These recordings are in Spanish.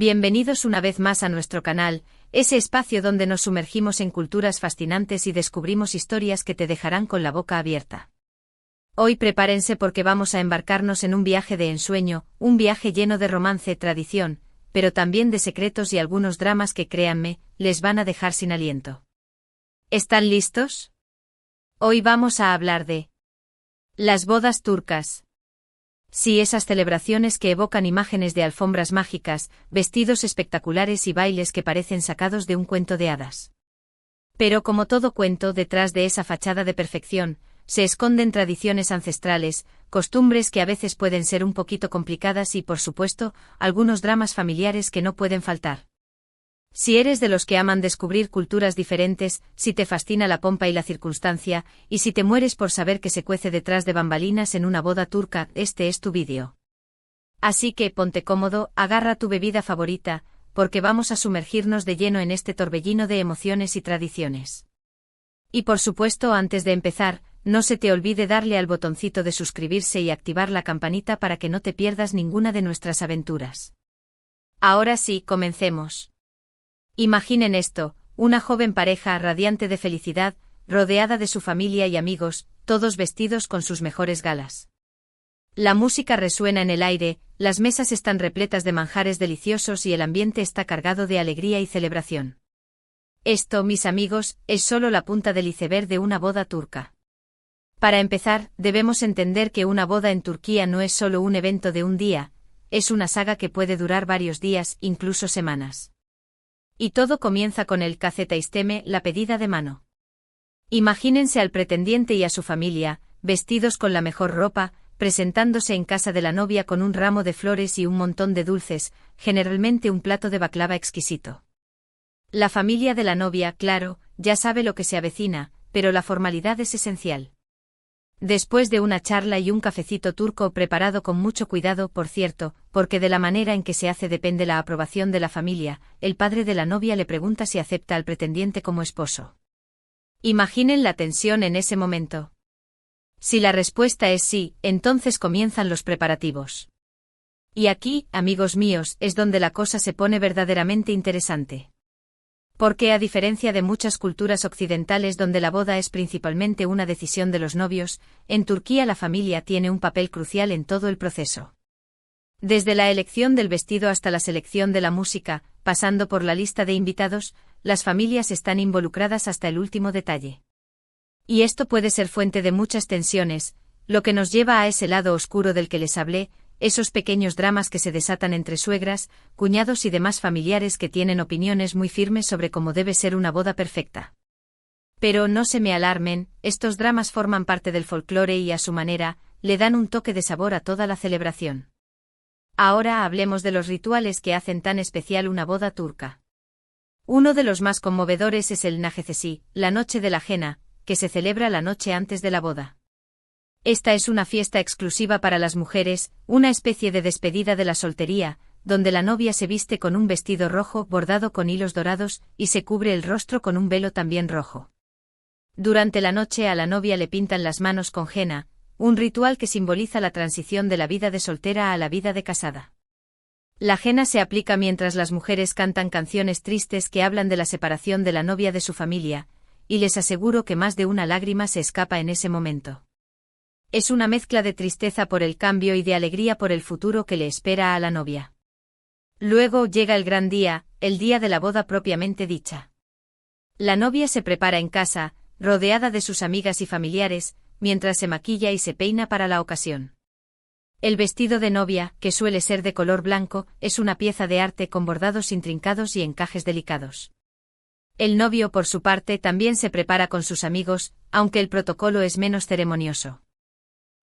Bienvenidos una vez más a nuestro canal, ese espacio donde nos sumergimos en culturas fascinantes y descubrimos historias que te dejarán con la boca abierta. Hoy prepárense porque vamos a embarcarnos en un viaje de ensueño, un viaje lleno de romance, tradición, pero también de secretos y algunos dramas que, créanme, les van a dejar sin aliento. ¿Están listos? Hoy vamos a hablar de las bodas turcas. Sí, esas celebraciones que evocan imágenes de alfombras mágicas, vestidos espectaculares y bailes que parecen sacados de un cuento de hadas. Pero como todo cuento, detrás de esa fachada de perfección, se esconden tradiciones ancestrales, costumbres que a veces pueden ser un poquito complicadas y, por supuesto, algunos dramas familiares que no pueden faltar. Si eres de los que aman descubrir culturas diferentes, si te fascina la pompa y la circunstancia, y si te mueres por saber qué se cuece detrás de bambalinas en una boda turca, este es tu vídeo. Así que ponte cómodo, agarra tu bebida favorita, porque vamos a sumergirnos de lleno en este torbellino de emociones y tradiciones. Y por supuesto, antes de empezar, no se te olvide darle al botoncito de suscribirse y activar la campanita para que no te pierdas ninguna de nuestras aventuras. Ahora sí, comencemos. Imaginen esto, una joven pareja radiante de felicidad, rodeada de su familia y amigos, todos vestidos con sus mejores galas. La música resuena en el aire, las mesas están repletas de manjares deliciosos y el ambiente está cargado de alegría y celebración. Esto, mis amigos, es solo la punta del iceberg de una boda turca. Para empezar, debemos entender que una boda en Turquía no es solo un evento de un día, es una saga que puede durar varios días, incluso semanas. Y todo comienza con el kazeta isteme, la pedida de mano. Imagínense al pretendiente y a su familia, vestidos con la mejor ropa, presentándose en casa de la novia con un ramo de flores y un montón de dulces, generalmente un plato de baklava exquisito. La familia de la novia, claro, ya sabe lo que se avecina, pero la formalidad es esencial. Después de una charla y un cafecito turco preparado con mucho cuidado, por cierto, porque de la manera en que se hace depende la aprobación de la familia, el padre de la novia le pregunta si acepta al pretendiente como esposo. Imaginen la tensión en ese momento. Si la respuesta es sí, entonces comienzan los preparativos. Y aquí, amigos míos, es donde la cosa se pone verdaderamente interesante. Porque a diferencia de muchas culturas occidentales donde la boda es principalmente una decisión de los novios, en Turquía la familia tiene un papel crucial en todo el proceso. Desde la elección del vestido hasta la selección de la música, pasando por la lista de invitados, las familias están involucradas hasta el último detalle. Y esto puede ser fuente de muchas tensiones, lo que nos lleva a ese lado oscuro del que les hablé, esos pequeños dramas que se desatan entre suegras, cuñados y demás familiares que tienen opiniones muy firmes sobre cómo debe ser una boda perfecta. Pero no se me alarmen, estos dramas forman parte del folclore y a su manera, le dan un toque de sabor a toda la celebración. Ahora hablemos de los rituales que hacen tan especial una boda turca. Uno de los más conmovedores es el Nagecesi, la noche de la jena, que se celebra la noche antes de la boda. Esta es una fiesta exclusiva para las mujeres, una especie de despedida de la soltería, donde la novia se viste con un vestido rojo bordado con hilos dorados y se cubre el rostro con un velo también rojo. Durante la noche a la novia le pintan las manos con henna, un ritual que simboliza la transición de la vida de soltera a la vida de casada. La henna se aplica mientras las mujeres cantan canciones tristes que hablan de la separación de la novia de su familia, y les aseguro que más de una lágrima se escapa en ese momento. Es una mezcla de tristeza por el cambio y de alegría por el futuro que le espera a la novia. Luego llega el gran día, el día de la boda propiamente dicha. La novia se prepara en casa, rodeada de sus amigas y familiares, mientras se maquilla y se peina para la ocasión. El vestido de novia, que suele ser de color blanco, es una pieza de arte con bordados intrincados y encajes delicados. El novio, por su parte, también se prepara con sus amigos, aunque el protocolo es menos ceremonioso.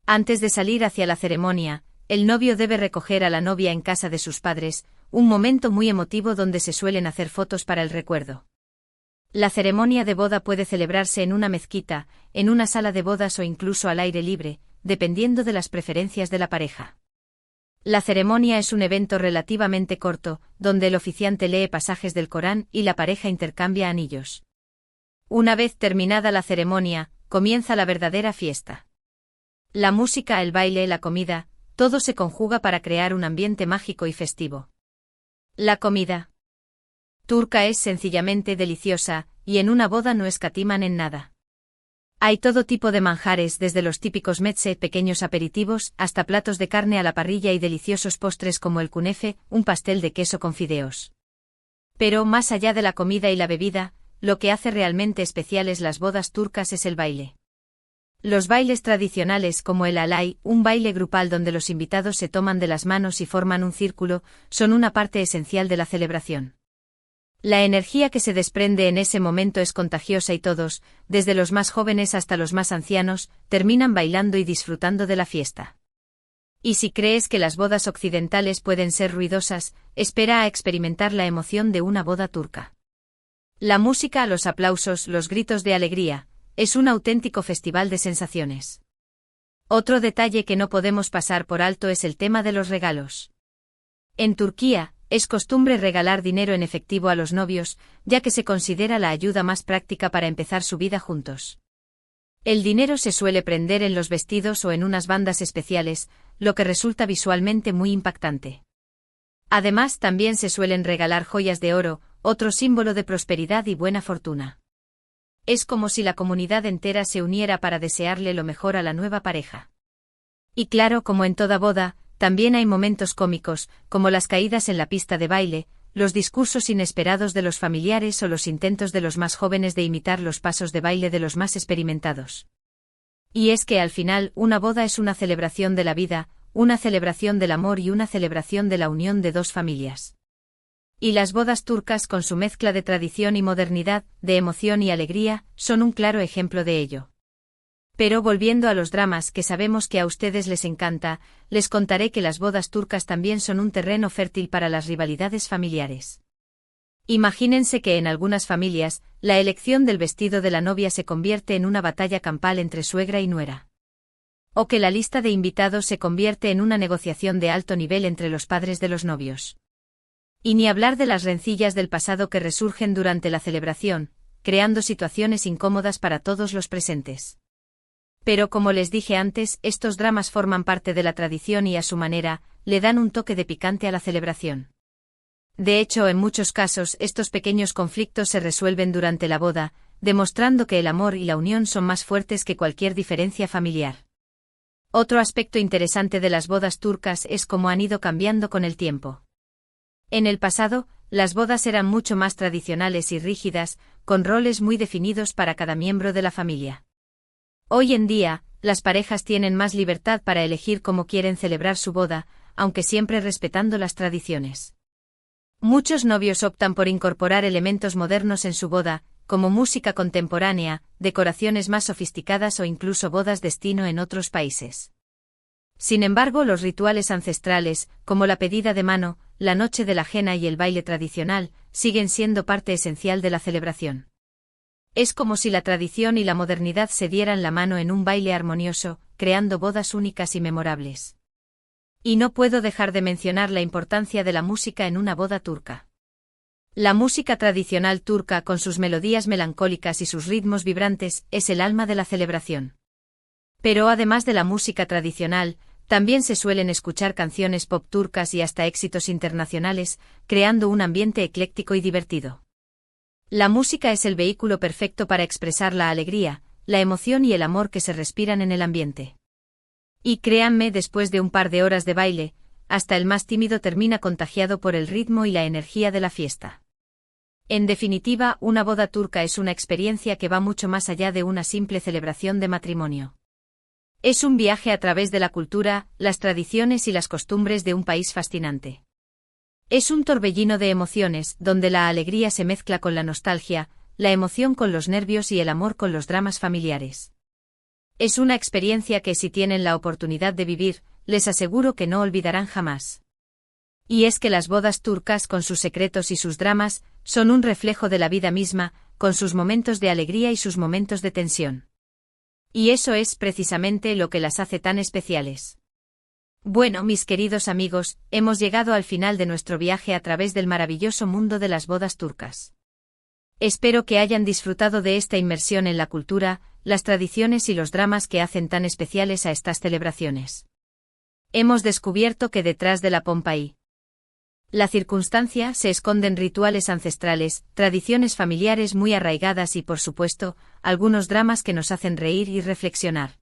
Antes de salir hacia la ceremonia, el novio debe recoger a la novia en casa de sus padres, un momento muy emotivo donde se suelen hacer fotos para el recuerdo. La ceremonia de boda puede celebrarse en una mezquita, en una sala de bodas o incluso al aire libre, dependiendo de las preferencias de la pareja. La ceremonia es un evento relativamente corto, donde el oficiante lee pasajes del Corán y la pareja intercambia anillos. Una vez terminada la ceremonia, comienza la verdadera fiesta. La música, el baile, la comida, todo se conjuga para crear un ambiente mágico y festivo. La comida turca es sencillamente deliciosa, y en una boda no escatiman en nada. Hay todo tipo de manjares, desde los típicos meze, pequeños aperitivos, hasta platos de carne a la parrilla y deliciosos postres como el kunefe, un pastel de queso con fideos. Pero más allá de la comida y la bebida, lo que hace realmente especiales las bodas turcas es el baile. Los bailes tradicionales como el halay, un baile grupal donde los invitados se toman de las manos y forman un círculo, son una parte esencial de la celebración. La energía que se desprende en ese momento es contagiosa y todos, desde los más jóvenes hasta los más ancianos, terminan bailando y disfrutando de la fiesta. Y si crees que las bodas occidentales pueden ser ruidosas, espera a experimentar la emoción de una boda turca. La música, los aplausos, los gritos de alegría, es un auténtico festival de sensaciones. Otro detalle que no podemos pasar por alto es el tema de los regalos. En Turquía, es costumbre regalar dinero en efectivo a los novios, ya que se considera la ayuda más práctica para empezar su vida juntos. El dinero se suele prender en los vestidos o en unas bandas especiales, lo que resulta visualmente muy impactante. Además, también se suelen regalar joyas de oro, otro símbolo de prosperidad y buena fortuna. Es como si la comunidad entera se uniera para desearle lo mejor a la nueva pareja. Y claro, como en toda boda, también hay momentos cómicos, como las caídas en la pista de baile, los discursos inesperados de los familiares o los intentos de los más jóvenes de imitar los pasos de baile de los más experimentados. Y es que al final, una boda es una celebración de la vida, una celebración del amor y una celebración de la unión de dos familias. Y las bodas turcas, con su mezcla de tradición y modernidad, de emoción y alegría, son un claro ejemplo de ello. Pero volviendo a los dramas que sabemos que a ustedes les encanta, les contaré que las bodas turcas también son un terreno fértil para las rivalidades familiares. Imagínense que en algunas familias, la elección del vestido de la novia se convierte en una batalla campal entre suegra y nuera. O que la lista de invitados se convierte en una negociación de alto nivel entre los padres de los novios. Y ni hablar de las rencillas del pasado que resurgen durante la celebración, creando situaciones incómodas para todos los presentes. Pero como les dije antes, estos dramas forman parte de la tradición y a su manera, le dan un toque de picante a la celebración. De hecho, en muchos casos, estos pequeños conflictos se resuelven durante la boda, demostrando que el amor y la unión son más fuertes que cualquier diferencia familiar. Otro aspecto interesante de las bodas turcas es cómo han ido cambiando con el tiempo. En el pasado, las bodas eran mucho más tradicionales y rígidas, con roles muy definidos para cada miembro de la familia. Hoy en día, las parejas tienen más libertad para elegir cómo quieren celebrar su boda, aunque siempre respetando las tradiciones. Muchos novios optan por incorporar elementos modernos en su boda, como música contemporánea, decoraciones más sofisticadas o incluso bodas destino en otros países. Sin embargo, los rituales ancestrales, como la pedida de mano, la noche de la jena y el baile tradicional, siguen siendo parte esencial de la celebración. Es como si la tradición y la modernidad se dieran la mano en un baile armonioso, creando bodas únicas y memorables. Y no puedo dejar de mencionar la importancia de la música en una boda turca. La música tradicional turca, con sus melodías melancólicas y sus ritmos vibrantes, es el alma de la celebración. Pero además de la música tradicional, también se suelen escuchar canciones pop turcas y hasta éxitos internacionales, creando un ambiente ecléctico y divertido. La música es el vehículo perfecto para expresar la alegría, la emoción y el amor que se respiran en el ambiente. Y créanme, después de un par de horas de baile, hasta el más tímido termina contagiado por el ritmo y la energía de la fiesta. En definitiva, una boda turca es una experiencia que va mucho más allá de una simple celebración de matrimonio. Es un viaje a través de la cultura, las tradiciones y las costumbres de un país fascinante. Es un torbellino de emociones, donde la alegría se mezcla con la nostalgia, la emoción con los nervios y el amor con los dramas familiares. Es una experiencia que, si tienen la oportunidad de vivir, les aseguro que no olvidarán jamás. Y es que las bodas turcas, con sus secretos y sus dramas, son un reflejo de la vida misma, con sus momentos de alegría y sus momentos de tensión. Y eso es precisamente lo que las hace tan especiales. Bueno, mis queridos amigos, hemos llegado al final de nuestro viaje a través del maravilloso mundo de las bodas turcas. Espero que hayan disfrutado de esta inmersión en la cultura, las tradiciones y los dramas que hacen tan especiales a estas celebraciones. Hemos descubierto que detrás de la pompa y La circunstancia se esconde en rituales ancestrales, tradiciones familiares muy arraigadas y, por supuesto, algunos dramas que nos hacen reír y reflexionar.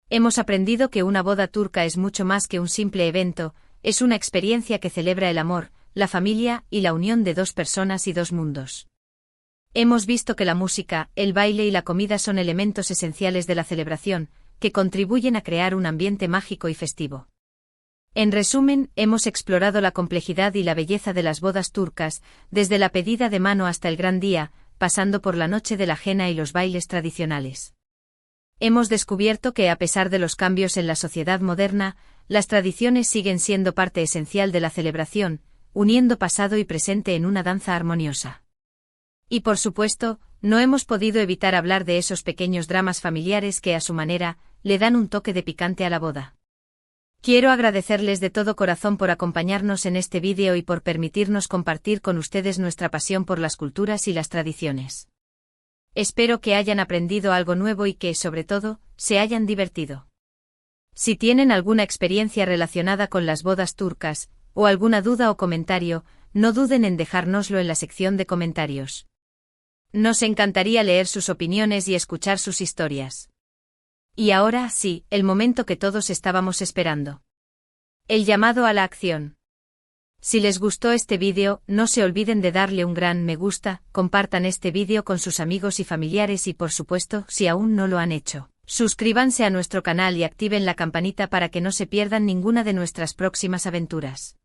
Hemos aprendido que una boda turca es mucho más que un simple evento, es una experiencia que celebra el amor, la familia y la unión de dos personas y dos mundos. Hemos visto que la música, el baile y la comida son elementos esenciales de la celebración, que contribuyen a crear un ambiente mágico y festivo. En resumen, hemos explorado la complejidad y la belleza de las bodas turcas, desde la pedida de mano hasta el gran día, pasando por la noche de la jena y los bailes tradicionales. Hemos descubierto que, a pesar de los cambios en la sociedad moderna, las tradiciones siguen siendo parte esencial de la celebración, uniendo pasado y presente en una danza armoniosa. Y por supuesto, no hemos podido evitar hablar de esos pequeños dramas familiares que, a su manera, le dan un toque de picante a la boda. Quiero agradecerles de todo corazón por acompañarnos en este vídeo y por permitirnos compartir con ustedes nuestra pasión por las culturas y las tradiciones. Espero que hayan aprendido algo nuevo y que, sobre todo, se hayan divertido. Si tienen alguna experiencia relacionada con las bodas turcas, o alguna duda o comentario, no duden en dejárnoslo en la sección de comentarios. Nos encantaría leer sus opiniones y escuchar sus historias. Y ahora sí, el momento que todos estábamos esperando. El llamado a la acción. Si les gustó este vídeo, no se olviden de darle un gran me gusta, compartan este vídeo con sus amigos y familiares y, por supuesto, si aún no lo han hecho, suscríbanse a nuestro canal y activen la campanita para que no se pierdan ninguna de nuestras próximas aventuras.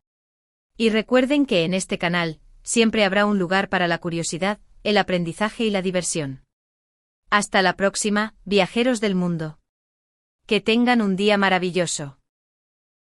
Y recuerden que en este canal, siempre habrá un lugar para la curiosidad, el aprendizaje y la diversión. Hasta la próxima, viajeros del mundo. Que tengan un día maravilloso.